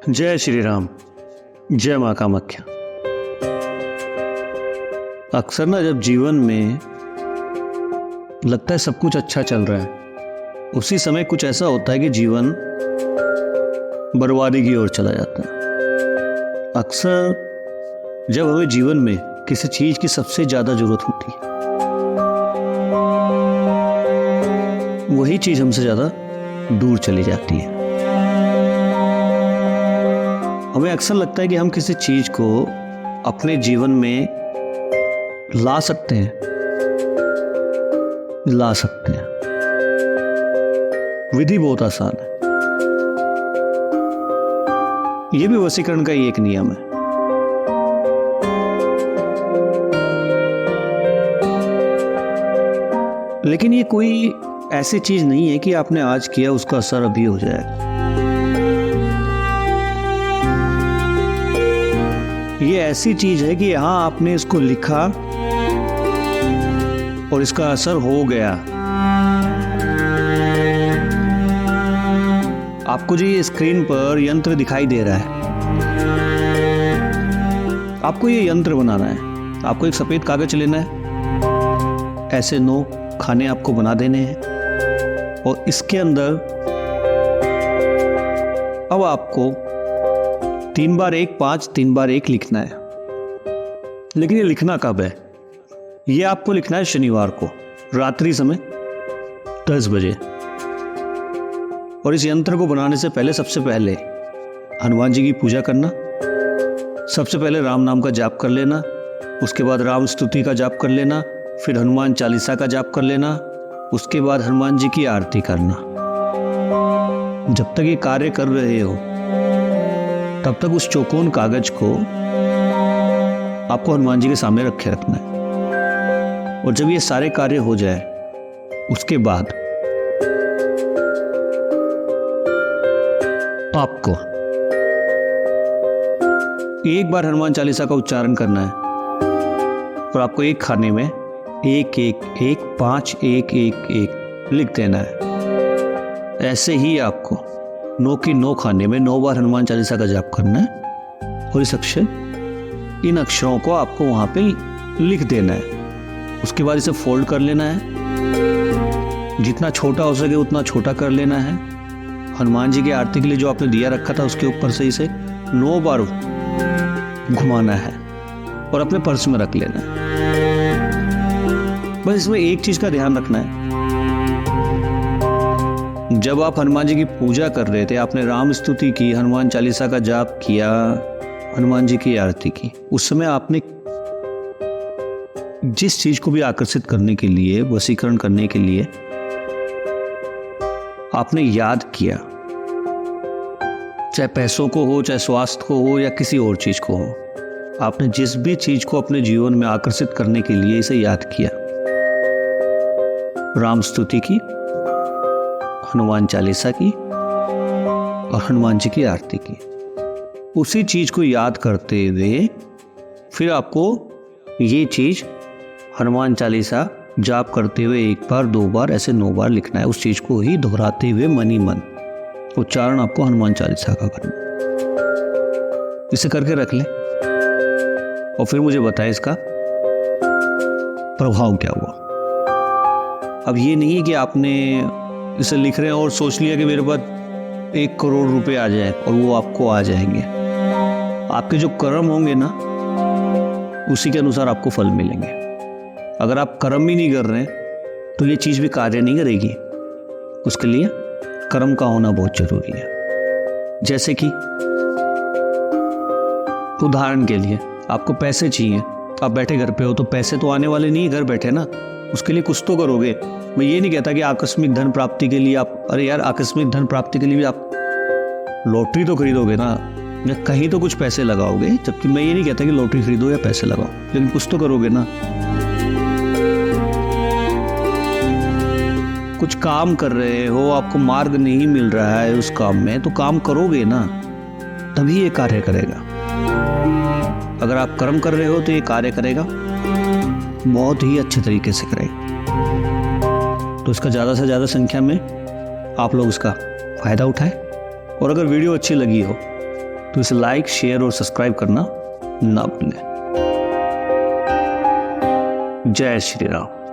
जय श्री राम, जय माँ कामाख्या। अक्सर ना जब जीवन में लगता है सब कुछ अच्छा चल रहा है, उसी समय कुछ ऐसा होता है कि जीवन बर्बादी की ओर चला जाता है। अक्सर जब हमें जीवन में किसी चीज की सबसे ज्यादा जरूरत होती है, वही चीज हमसे ज्यादा दूर चली जाती है। हमें अक्सर लगता है कि हम किसी चीज को अपने जीवन में ला सकते हैं। विधि बहुत आसान है। यह भी वशीकरण का ही एक नियम है। लेकिन ये कोई ऐसी चीज नहीं है कि आपने आज किया उसका असर अभी हो जाए। ये ऐसी चीज है कि यहां आपने इसको लिखा और इसका असर हो गया। आपको जो ये स्क्रीन पर यंत्र दिखाई दे रहा है, आपको ये यंत्र बनाना है। आपको एक सफेद कागज लेना है, ऐसे 9 खाने आपको बना देने हैं और इसके अंदर अब आपको 3 बार 1 5 3 बार 1 लिखना है। लेकिन ये लिखना कब है? ये आपको लिखना है शनिवार को रात्रि समय 10 बजे। और इस यंत्र को बनाने से पहले सबसे पहले हनुमान जी की पूजा करना। सबसे पहले राम नाम का जाप कर लेना, उसके बाद राम स्तुति का जाप कर लेना, फिर हनुमान चालीसा का जाप कर लेना, उसके बाद हनुमान जी की आरती करना। जब तक ये कार्य कर रहे हो तब तक उस चौकोन कागज को आपको हनुमान जी के सामने रखे रखना है। और जब ये सारे कार्य हो जाए उसके बाद आपको एक बार हनुमान चालीसा का उच्चारण करना है और आपको एक खाने में 1 1 1 5 1 1 1 लिख देना है। ऐसे ही आपको 9 की 9 खाने में 9 बार हनुमान चालीसा का जाप करना है और इन अक्षरों को आपको वहां पे लिख देना है। उसके बाद इसे फोल्ड कर लेना है, जितना छोटा हो सके उतना छोटा कर लेना है। हनुमान जी की आरती के लिए जो आपने दिया रखा था उसके ऊपर से इसे 9 बार घुमाना है और अपने पर्स में रख लेना है। बस इसमें एक चीज का ध्यान रखना है, जब आप हनुमान जी की पूजा कर रहे थे, आपने राम स्तुति की, हनुमान चालीसा का जाप किया, हनुमान जी की आरती की, उस समय आपने जिस चीज को भी आकर्षित करने के लिए, वशीकरण करने के लिए आपने याद किया, चाहे पैसों को हो, चाहे स्वास्थ्य को हो या किसी और चीज को हो, आपने जिस भी चीज को अपने जीवन में आकर्षित करने के लिए इसे याद किया, राम स्तुति की, हनुमान चालीसा की और हनुमान जी की आरती की, उसी चीज को याद करते हुए फिर आपको ये चीज हनुमान चालीसा जाप करते हुए 1 बार 2 बार ऐसे 9 बार लिखना है। उस चीज को ही दोहराते हुए मन ही मन उच्चारण आपको हनुमान चालीसा का करना। इसे करके रख लें और फिर मुझे बताएं इसका प्रभाव क्या हुआ। अब ये नहीं है कि आपने इसे लिख रहे हैं और सोच लिया कि मेरे पास 1 करोड़ रुपए आ जाए और वो आपको आ जाएंगे। आपके जो कर्म होंगे ना, उसी के अनुसार आपको फल मिलेंगे। अगर आप कर्म ही नहीं कर रहे हैं तो ये चीज भी कार्य नहीं करेगी। उसके लिए कर्म का होना बहुत जरूरी है। जैसे कि उदाहरण के लिए आपको पैसे चाहिए, आप बैठे घर पे हो तो पैसे तो आने वाले नहीं, घर बैठे ना, उसके लिए कुछ तो करोगे। मैं ये नहीं कहता कि आकस्मिक धन प्राप्ति के लिए आप, अरे यार आकस्मिक धन प्राप्ति के लिए भी आप लॉटरी तो खरीदोगे ना, या कहीं तो कुछ पैसे लगाओगे। जबकि मैं ये नहीं कहता कि लॉटरी खरीदो या पैसे लगाओ, लेकिन कुछ तो करोगे ना। कुछ काम कर रहे हो, आपको मार्ग नहीं मिल रहा है उस काम में, तो काम करोगे ना, तभी ये कार्य करेगा। अगर आप कर्म कर रहे हो तो ये कार्य करेगा, बहुत ही अच्छे तरीके से करेगा। तो इसका ज़्यादा से ज़्यादा संख्या में आप लोग इसका फ़ायदा उठाएं। और अगर वीडियो अच्छी लगी हो तो इसे लाइक, शेयर और सब्सक्राइब करना ना भूलें। जय श्री राम।